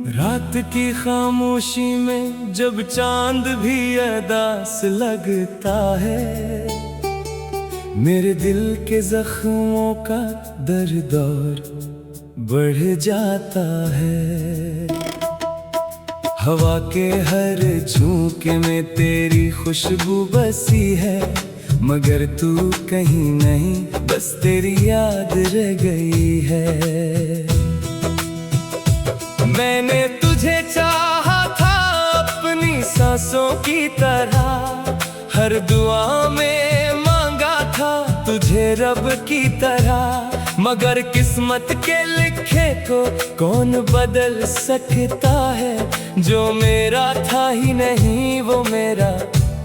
रात की खामोशी में जब चांद भी अदास लगता है, मेरे दिल के जख्मों का दर्द और बढ़ जाता है। हवा के हर झोंके में तेरी खुशबू बसी है, मगर तू कहीं नहीं, बस तेरी याद रह गई है। मैंने तुझे चाहा था अपनी सांसों की तरह, हर दुआ में मांगा था तुझे रब की तरह, मगर किस्मत के लिखे को कौन बदल सकता है। जो मेरा था ही नहीं वो मेरा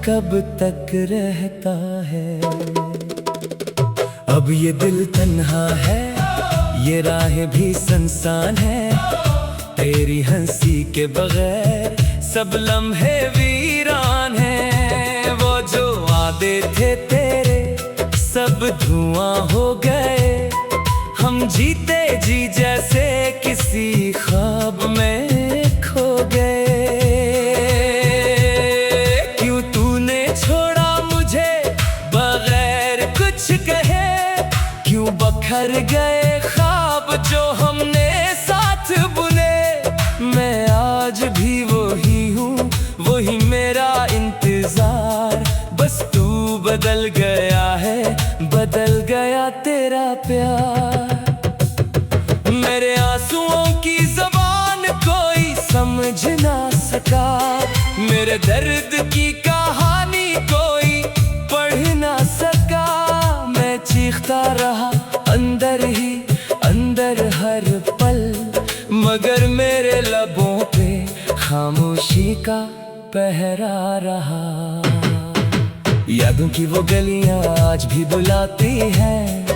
कब तक रहता है। अब ये दिल तन्हा है, ये राहें भी सुनसान है, तेरी हंसी के बगैर सब लम्हे वीरान हैं। वो जो वादे थे तेरे सब धुआं हो गए, हम जीते जी जैसे किसी ख्वाब में खो गए। क्यों तूने छोड़ा मुझे बगैर कुछ कहे, क्यों बखर गए ख्वाब जो हमने साथ बुने। मैं आज भी वही हूँ, वही मेरा इंतजार, बस तू बदल गया है, बदल गया तेरा प्यार। मेरे आंसुओं की ज़बान कोई समझ ना सका, मेरे दर्द की कहानी कोई पढ़ ना सका। मैं चीखता रहा अंदर ही अंदर हर पल, मगर मेरे लबों पे खामोशी का पहरा रहा। यादों की वो गलियां आज भी बुलाती हैं,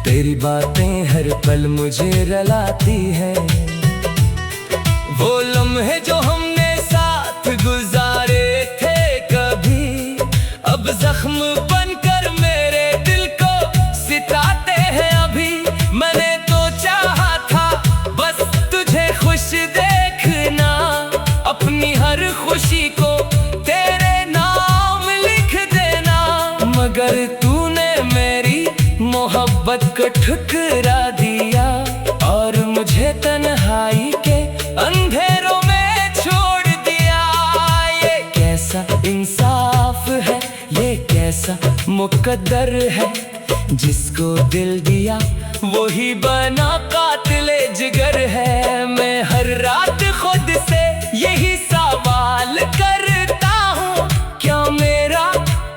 तेरी बातें हर पल मुझे रुलाती हैं। वो लम्हे जो हमने साथ गुजारे थे कभी, अब जख्म बनकर मेरे दिल को सिताते हैं अभी। मैंने तो चाहा था बस तुझे खुश देखना, अपनी हर खुशी को तेरे नाम लिख देना, मगर तूने मेरी मोहब्बत को ठुकरा दिया और मुझे तन्हाई के अंधेरों में छोड़ दिया। ये कैसा इंसाफ है, ये कैसा मुकद्दर है, जिसको दिल दिया वही बना कातिले जिगर है। मैं हर रात खुद से यही सवाल करता हूँ, क्या मेरा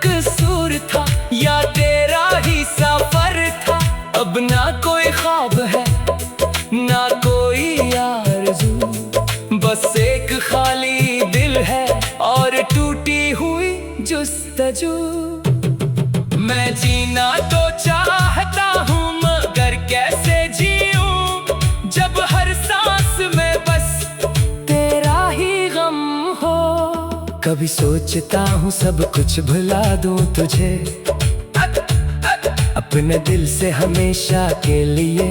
कसूर था या तेरा ही सफर था। अब ना कोई ख्वाब है ना कोई आरज़ू, बस एक खाली दिल है और टूटी हुई जुस्तजू। मैं जीना तो चाहता हूँ मगर कैसे जीऊं, जब हर सांस में बस तेरा ही गम हो। कभी सोचता हूँ सब कुछ भुला दूं तुझे, अपने दिल से हमेशा के लिए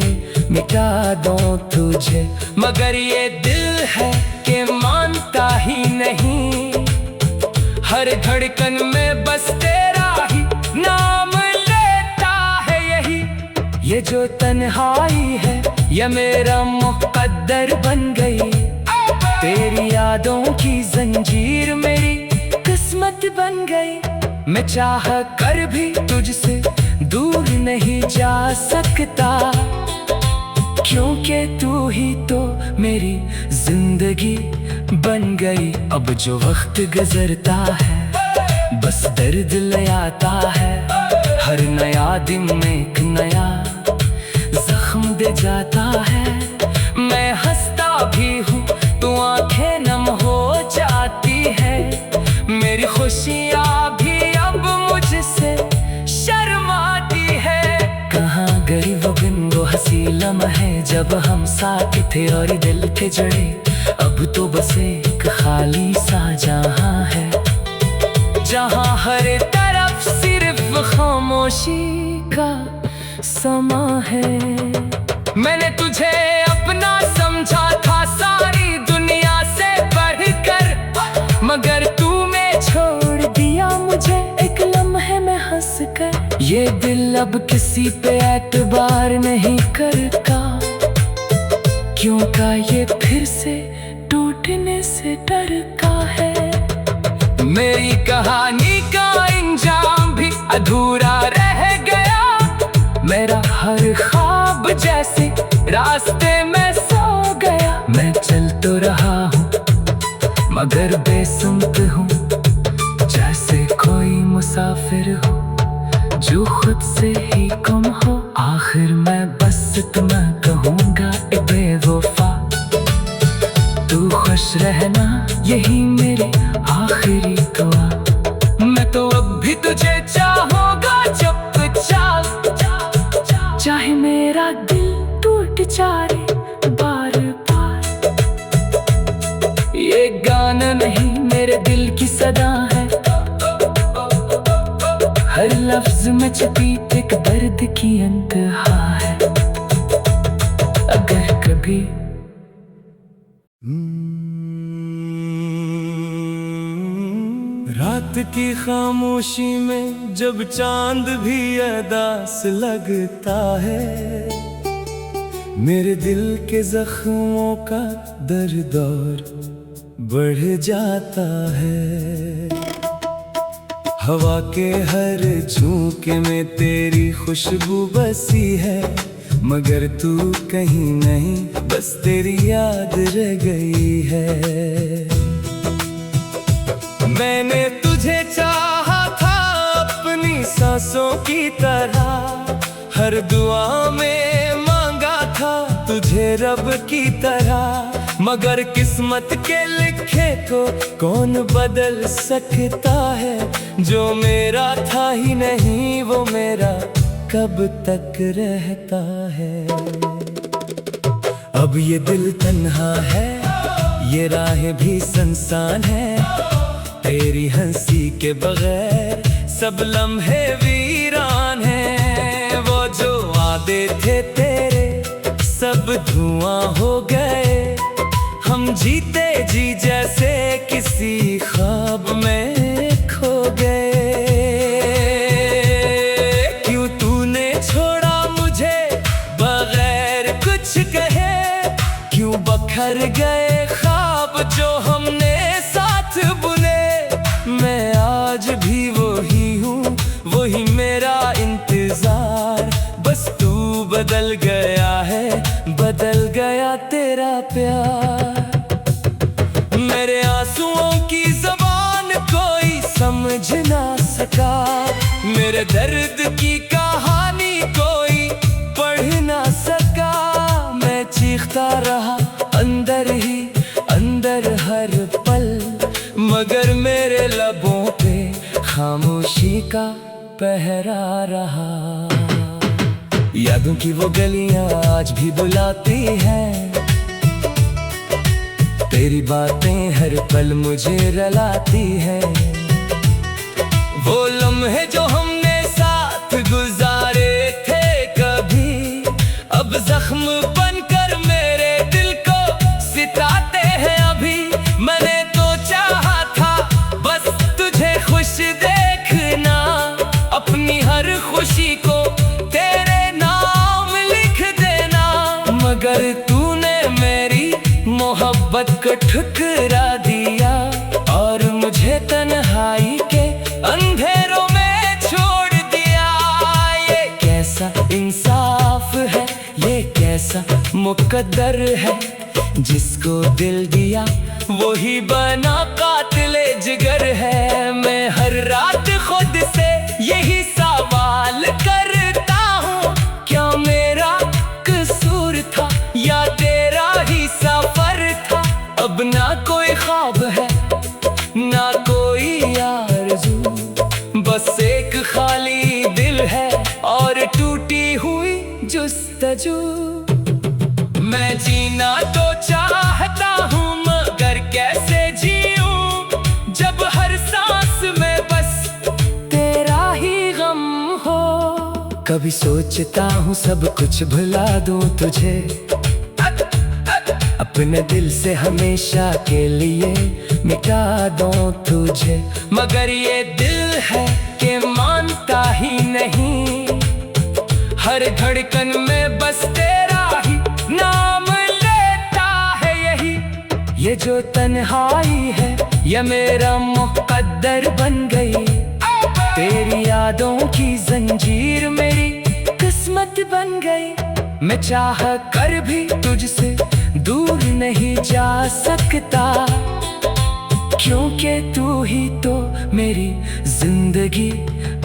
मिटा दूं तुझे, मगर ये दिल है कि मानता ही नहीं। हर धड़कन में बस तेरा ही नाम लेता है यही। ये जो तन्हाई है ये मेरा मुकद्दर बन गई, तेरी यादों की जंजीर मेरी किस्मत बन गई। मैं चाह कर भी तुझसे दूर नहीं जा सकता, क्योंकि तू ही तो मेरी जिंदगी बन गई। अब जो वक्त गुजरता है बस दर्द ले आता है, हर नया दिन में एक नया जख्म दे जाता है। मैं हंसता भी हूँ तो आंखें नम हो जाती है, मेरी खुशियाँ भी अब मुझसे शर्माती है। कहाँ गई वो दिन वो हंसी लम्हे जब हम साथ थे और दिल थे जुड़े, अब तो बस एक खाली सा जहां है, जहां हर तरफ सिर्फ खामोशी का समा है। मैंने तुझे अपना समझा था सारी दुनिया से बढ़कर, मगर तूने छोड़ दिया मुझे एक लम्हे में हंस कर। ये दिल अब किसी पे एतबार नहीं करता, क्यों का ये फिर से टूटने से डरता है। मेरी कहानी का अंजाम भी अधूरा रह गया, मेरा हर ख्वाब जैसे रास्ते में सो गया। मैं चल तो रहा हूँ मगर बेसुध हूँ, जैसे कोई मुसाफिर हो जो खुद से ही कम हो। आखिर मैं बस इतना कहूँगा ए बेवफा, तू खुश रहना यही मेरी आखिरी दुआ। मैं तो अब भी तुझे चाहूँगा जब चाहे मेरा दिल टूट जाए बार बार। ये गाना नहीं मेरे दिल की सदा है, हर लफ्ज में छुपी एक दर्द की इंतहा है। अगर कभी रात की खामोशी में जब चांद भी अदास लगता है, मेरे दिल के जख्मों का दर्द और बढ़ जाता है। हवा के हर झोंके में तेरी खुशबू बसी है, मगर तू कहीं नहीं, बस तेरी याद रह गई है। मैंने तुझे चाहा था अपनी सांसों की तरह, हर दुआ में मांगा था तुझे रब की तरह। मगर किस्मत के लिखे को कौन बदल सकता है, जो मेरा था ही नहीं वो मेरा कब तक रहता है। अब ये दिल तन्हा है, ये राहें भी सुनसान है, तेरी हंसी के बगैर सब लम्हे वीरान हैं। वो जो वादे थे तेरे सब धुआं हो गए, हम जीते जी जैसे किसी ख्वाब में खो गए। क्यों तूने छोड़ा मुझे बगैर कुछ कहे, क्यों बखर गए ख्वाब जो हमने साथ बुने। मैं आज भी वही हूँ, वही मेरा इंतजार, बस तू बदल गया है, बदल गया तेरा प्यार। मेरे आंसुओं की ज़बान कोई समझ ना सका, मेरे दर्द की कहानी कोई पढ़ ना सका। मैं चीखता रहा अंदर ही अंदर हर पल, मगर मेरे लबों पे खामोशी का पहरा रहा। यादों की वो गलियां आज भी बुलाती हैं, तेरी बातें हर पल मुझे रुलाती हैं। वो लम्हे जो हमने साथ गुजारे थे कभी, अब जख्म बनकर मेरे दिल को सिताते हैं अभी। मैंने तो चाहा था बस तुझे खुश देखना, अपनी हर खुशी को तेरे नाम लिख देना। मगर तूने मेरी मोहब्बत को ठुकरा दिया, और मुझे तन्हाई के अंधेरों में छोड़ दिया। ये कैसा इंसाफ है, ये कैसा मुकद्दर है, जिसको दिल दिया वही बना कातिले जिगर है। मैं हर रात खुद से यही सवाल करता हूँ, क्या मेरा कसूर था या तेरा ही सफर था। अब ना कोई ख्वाब है ना कोई आरज़ू, बस एक खाली दिल है और टूटी हुई जुस्तजू। मैं जीना तो चाहता हूँ मगर कैसे जीऊं, जब हर सांस में बस तेरा ही गम हो। कभी सोचता हूँ सब कुछ भुला दूँ तुझे, अपने दिल से हमेशा के लिए मिटा दूँ तुझे। मगर ये दिल है कि मानता ही नहीं, हर धड़कन में बस तेरा ही नाम लेता है यही। ये जो तन्हाई है ये मेरा मुकद्दर बन गई, तेरी यादों की जंजीर मेरी किस्मत बन गई। मैं चाह कर भी तुझसे दूर नहीं जा सकता, क्योंकि तू ही तो मेरी जिंदगी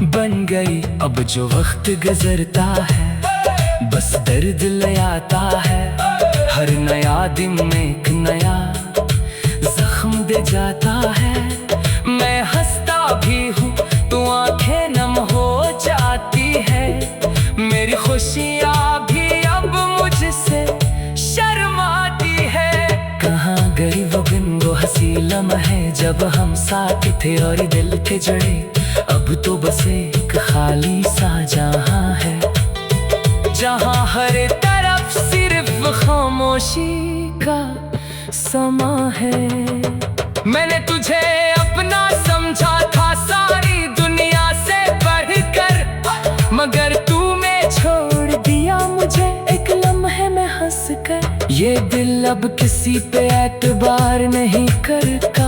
बन गई। अब जो वक्त गुजरता है बस दर्द ले आता है, हर नया दिन में एक नया जख्म दे जाता है। मैं हंसता भी हूँ तो आंखें नम हो जाती है, मेरी खुशियाँ भी अब मुझसे शर्माती है। कहाँ गई वो दिन वो हंसी लम्हे जब हम साथ थे और दिल थे जुड़े, अब तो बस एक खाली सा जहां है, जहां हर तरफ सिर्फ खामोशी का समा है। मैंने तुझे अपना समझा था सारी दुनिया से बढ़कर, मगर तूने छोड़ दिया मुझे एक लम्हे में हंस कर। ये दिल अब किसी पे एतबार नहीं करता,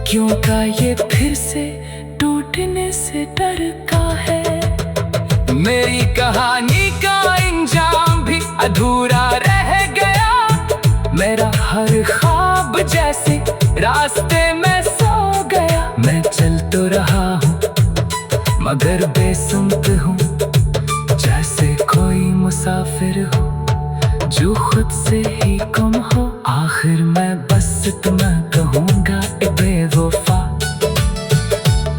क्यों का ये फिर से टूटने से डरता है। मेरी कहानी का अंजाम भी अधूरा रह गया, मेरा हर ख्वाब जैसे रास्ते में सो गया। मैं चल तो रहा हूँ मगर बेसुध हूँ, जैसे कोई मुसाफिर हो जो खुद से ही गुम हो। आखिर मैं बस इतना कहूँगा ए बेवफा,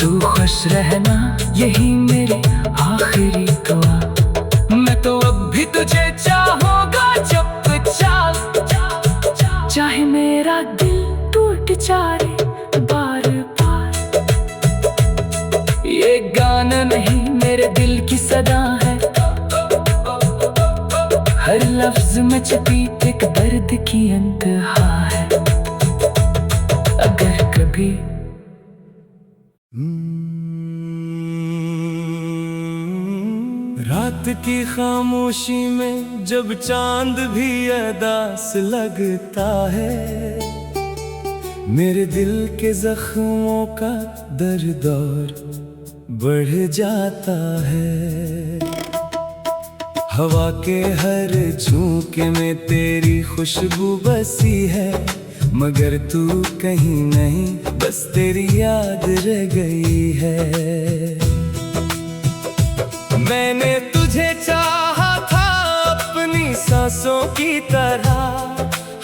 तू खुश रहना यही मेरी आखिरी दुआ। मैं तो अब भी तुझे चाहूँगा चुपचाप, चाहे मेरा दिल टूट जाए बार बार। ये गाना नहीं मेरे दिल की सदा है, हर लफ्ज में छिपी एक दर्द की इंतहा है। अगर कभी रात की खामोशी में जब चांद भी अदास लगता है, मेरे दिल के जख्मों का दर्द और बढ़ जाता है। हवा के हर झोंके में तेरी खुशबू बसी है, मगर तू कहीं नहीं बस तेरी याद रह गई है। मैंने तुझे चाहा था अपनी सांसों की तरह,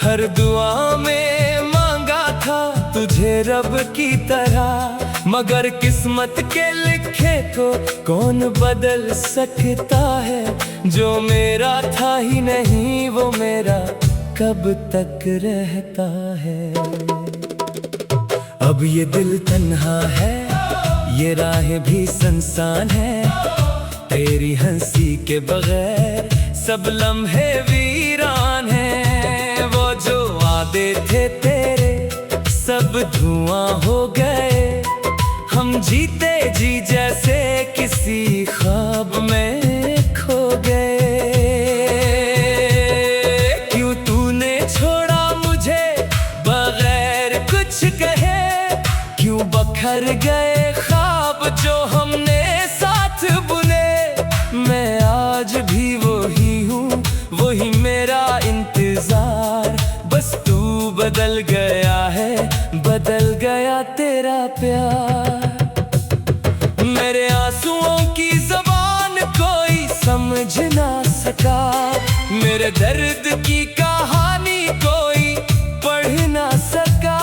हर दुआ में मांगा था तुझे रब की तरह। मगर किस्मत के लिखे को कौन बदल सकता है, जो मेरा था ही नहीं वो मेरा कब तक रहता है। अब ये दिल तन्हा है, ये राहें भी सुनसान है, तेरी हंसी के बगैर सब लम्हे वीरान हैं। वो जो वादे थे तेरे सब धुआं हो गए, हम जीते जी जैसे किसी ख्वाब में खो गए। क्यों तूने छोड़ा मुझे बगैर कुछ कहे, क्यों बखर गए ख्वाब जो हमने साथ बुने। मैं आज भी वही हूँ, वही मेरा इंतजार, बस तू बदल गया है, बदल गया तेरा प्यार। मेरे आंसुओं की ज़बान कोई समझ ना सका, मेरे दर्द की कहानी कोई पढ़ ना सका।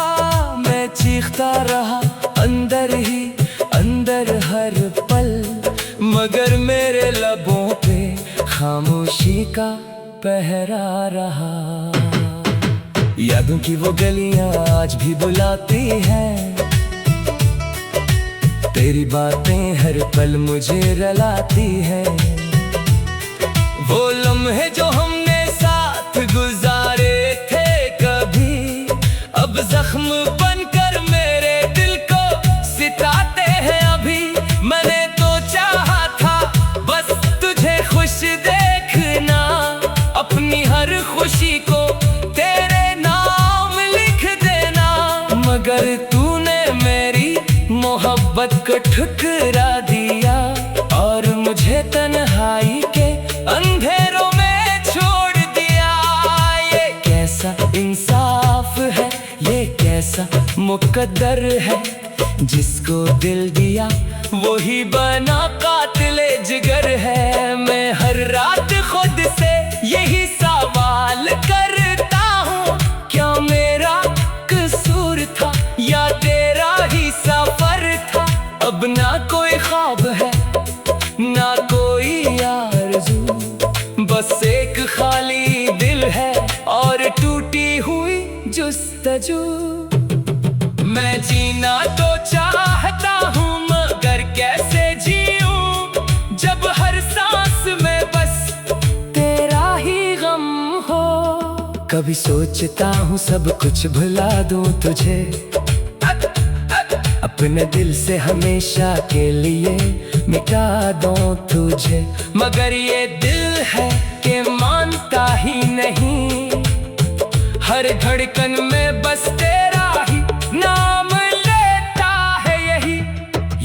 मैं चीखता रहा अंदर ही अंदर हर पल, मगर मेरे लबों पे खामोशी का पहरा रहा। यादों की वो गलियां आज भी बुलाती हैं, तेरी बातें हर पल मुझे रलाती है। वो लम्हे जो हमने साथ गुजारे थे कभी, अब जख्म बनकर मेरे दिल को सिताते हैं अभी। मैंने तो चाहा था बस तुझे खुश देखना, अपनी हर खुशी को तेरे नाम लिख देना। मगर तूने मेरी मोहब्बत को ठुकरा दिया और मुझे तन्हाई के अंधेरों में छोड़ दिया। ये कैसा इंसाफ है, ये कैसा मुकद्दर है, जिसको दिल दिया वो ही बना कातिले जिगर है। मैं हर रात खुद से यही सवाल करता हूँ, क्या मेरा कसूर था या तेरा ही सफर था। अब ना कोई ख्वाब है ना कोई आरज़ू, बस एक खाली दिल है और टूटी हुई जुस्तजू। मैं जीना तो चाहता हूँ मगर कैसे जीऊं, जब हर सांस में बस तेरा ही गम हो। कभी सोचता हूँ सब कुछ भुला दूं तुझे, अपने दिल से हमेशा के लिए मिटा दूं तुझे। मगर ये दिल है कि मानता ही नहीं, हर धड़कन में बस तेरा ही नाम लेता है यही।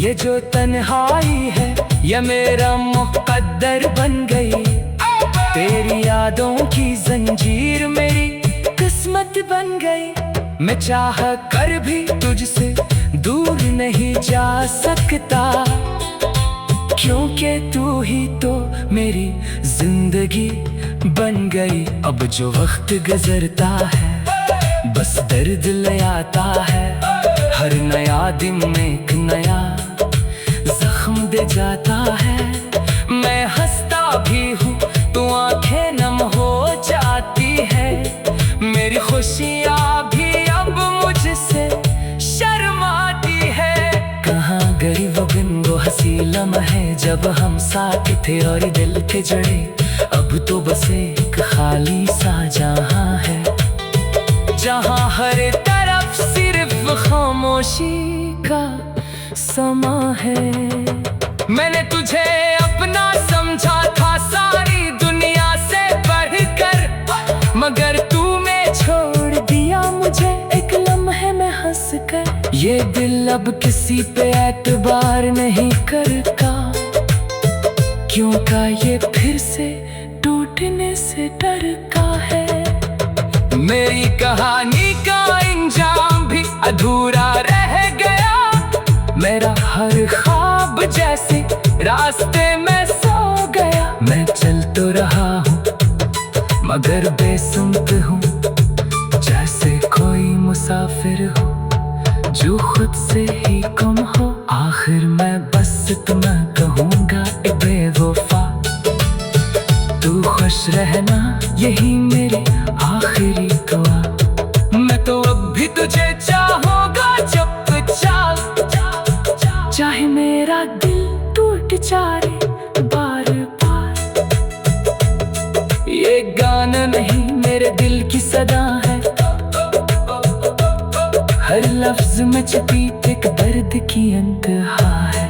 ये जो तन्हाई है ये मेरा मुकद्दर बन गई, तेरी यादों की जंजीर मेरी किस्मत बन गई। मैं चाह कर भी तुझसे दूर नहीं जा सकता, क्योंकि तू ही तो मेरी जिंदगी बन गई। अब जो वक्त गुजरता है बस दर्द ले आता है, हर नया दिन में एक नया जख्म दे जाता है। मैं हंसता भी हूँ तो आंखें नम हो जाती है, मेरी खुशियाँ भी अब मुझसे शर्माती है। कहाँ गई वो दिन वो हंसी लम्हे जब हम साथ थे और दिल थे जुड़े, अब तो बस एक खाली सा जहां है, जहां हर तरफ सिर्फ खामोशी का समा है। मैंने तुझे अपना समझा था सारी दुनिया से बढ़कर, मगर तूने छोड़ दिया मुझे एक लम्हे में हंस कर। ये दिल अब किसी पे एतबार नहीं करता, क्यों का ये फिर से टूटने से डरता है। मेरी कहानी का इंजाम भी अधूरा रह गया, मेरा हर ख्वाब जैसे रास्ते में सो गया। मैं चल तो रहा हूँ मगर बेसुध हूँ, जैसे कोई मुसाफिर हो जो खुद से ही गुम हो। आखिर मैं बस तुम्हें कहूँगा ए बेवफा, तू खुश रहना यही मेरी आखिरी दुआ। मैं तो अब भी तुझे चाहूँगा चुपचाप, चाहे मेरा दिल टूट जाए बार बार। ये गाना नहीं मेरे दिल की सदा है, हर लफ्ज में छुपी एक दर्द की इंतहा है।